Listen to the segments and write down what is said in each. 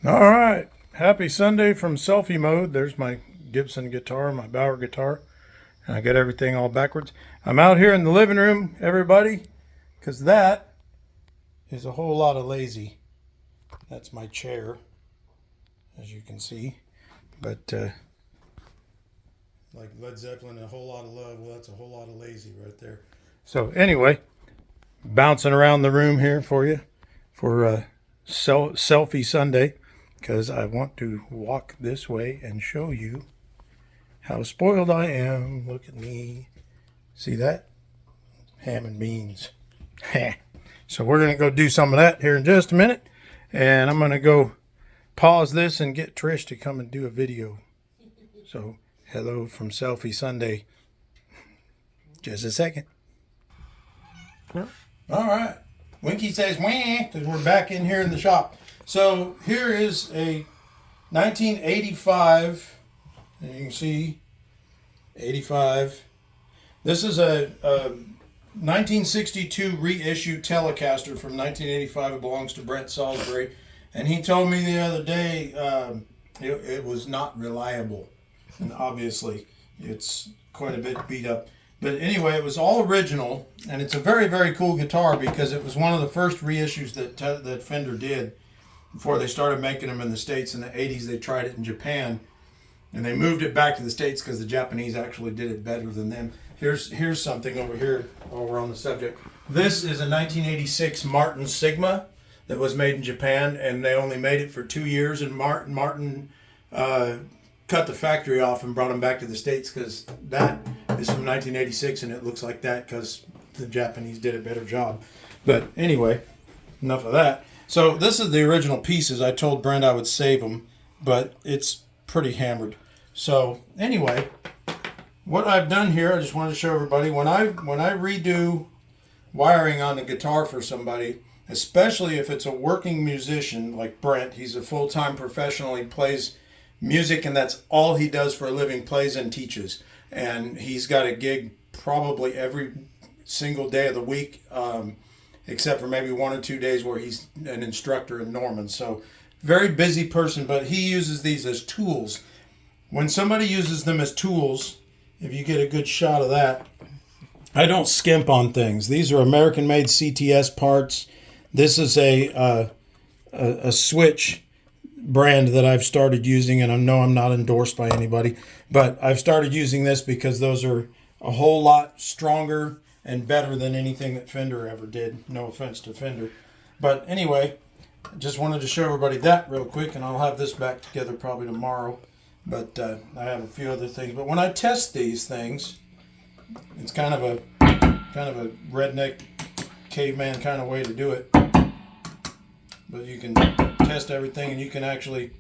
All right. Happy Sunday from selfie mode. There's my Gibson guitar, my Bauer guitar. And I got everything all backwards. I'm out here in the living room, everybody, because that is a whole lot of lazy. That's my chair, as you can see. But like Led Zeppelin, a whole lot of love. Well, that's a whole lot of lazy right there. So anyway, bouncing around the room here for you for selfie Sunday, because I want to walk this way and show you how spoiled I am. Look at me. See that? Ham and beans. So we're going to go do some of that here in just a minute. And I'm going to go pause this and get Trish to come and do a video. So hello from Selfie Sunday. Just a second. All right. Winky says, wah, because we're back in here in the shop. So here is a 1985, and you can see 85. This is a 1962 reissued telecaster from 1985. It belongs to Brent Salisbury. And he told me the other day it was not reliable. And obviously it's quite a bit beat up. But anyway, it was all original, and it's a very, very cool guitar because it was one of the first reissues that Fender did before they started making them in the States in the 80s. They tried it in Japan, and they moved it back to the States because the Japanese actually did it better than them. Here's something over here while we're on the subject. This is a 1986 Martin Sigma that was made in Japan, and they only made it for 2 years, and Martin cut the factory off and brought them back to the States because that is from 1986, and it looks like that because the Japanese did a better job. But anyway, enough of that. So this is the original pieces. I told Brent I would save them, but it's pretty hammered. So anyway, what I've done here, I just wanted to show everybody, when I redo wiring on the guitar for somebody, especially if it's a working musician like Brent, he's a full-time professional, he plays music and that's all he does for a living, plays and teaches. And he's got a gig probably every single day of the week, except for maybe 1 or 2 days where he's an instructor in Norman. So very busy person, but he uses these as tools. When somebody uses them as tools, if you get a good shot of that, I don't skimp on things. These are American-made CTS parts. This is a switch brand that I've started using, and I know I'm not endorsed by anybody, but I've started using this because those are a whole lot stronger and better than anything that Fender ever did. No offense to Fender. But anyway, I just wanted to show everybody that real quick, and I'll have this back together probably tomorrow. But I have a few other things. But when I test these things, it's kind of a redneck caveman kind of way to do it. But you can test everything, and you can actually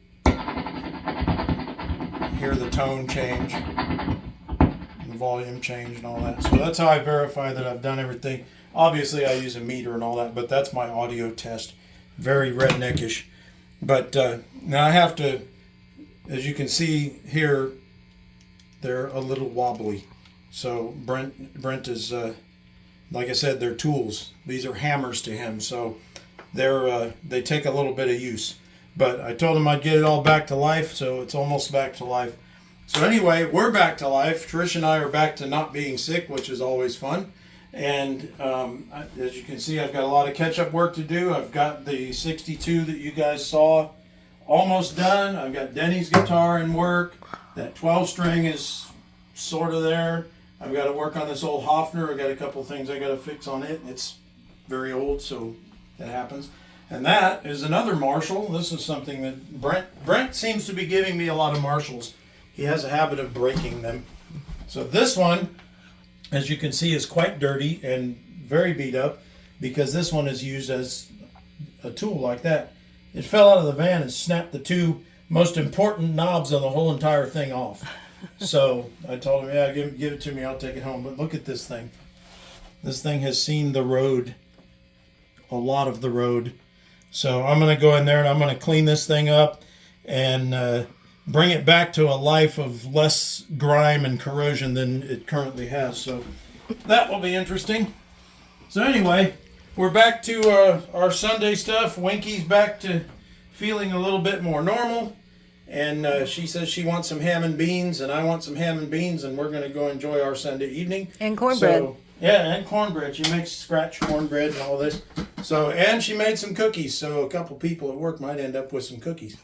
hear the tone change, the volume change, and all that. So that's how I verify that I've done everything. Obviously, I use a meter and all that, but that's my audio test. Very redneckish. But now I have to, as you can see here, they're a little wobbly. So Brent is, like I said, they're tools. These are hammers to him. So they take a little bit of use. But I told him I'd get it all back to life, so it's almost back to life. So anyway, we're back to life. Trish and I are back to not being sick, which is always fun. And as you can see, I've got a lot of catch-up work to do. I've got the 62 that you guys saw almost done. I've got Denny's guitar in work. That 12-string is sort of there. I've got to work on this old Hofner. I've got a couple things I got to fix on it. It's very old, so that happens. And that is another Marshall. This is something that Brent seems to be giving me a lot of Marshalls. He has a habit of breaking them. So this one, as you can see, is quite dirty and very beat up because this one is used as a tool like that. It fell out of the van and snapped the two most important knobs on the whole entire thing off. So I told him, yeah, give it to me, I'll take it home. But look at this thing. This thing has seen the road, a lot of the road. So I'm going to go in there and I'm going to clean this thing up and bring it back to a life of less grime and corrosion than it currently has. So that will be interesting. So anyway, we're back to our Sunday stuff. Winky's back to feeling a little bit more normal. And she says she wants some ham and beans, and I want some ham and beans, and we're going to go enjoy our Sunday evening. And cornbread. So, yeah, and cornbread. She makes scratch cornbread and all this. So, and she made some cookies, so a couple people at work might end up with some cookies.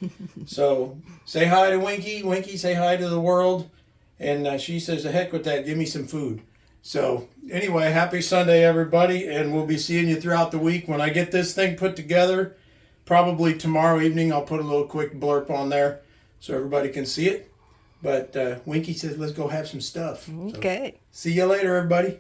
So, say hi to Winky. Winky, say hi to the world. And she says, the heck with that, give me some food. So, anyway, happy Sunday, everybody, and we'll be seeing you throughout the week. When I get this thing put together, probably tomorrow evening, I'll put a little quick blurb on there so everybody can see it. But Winky says, let's go have some stuff. Okay. So, see you later, everybody.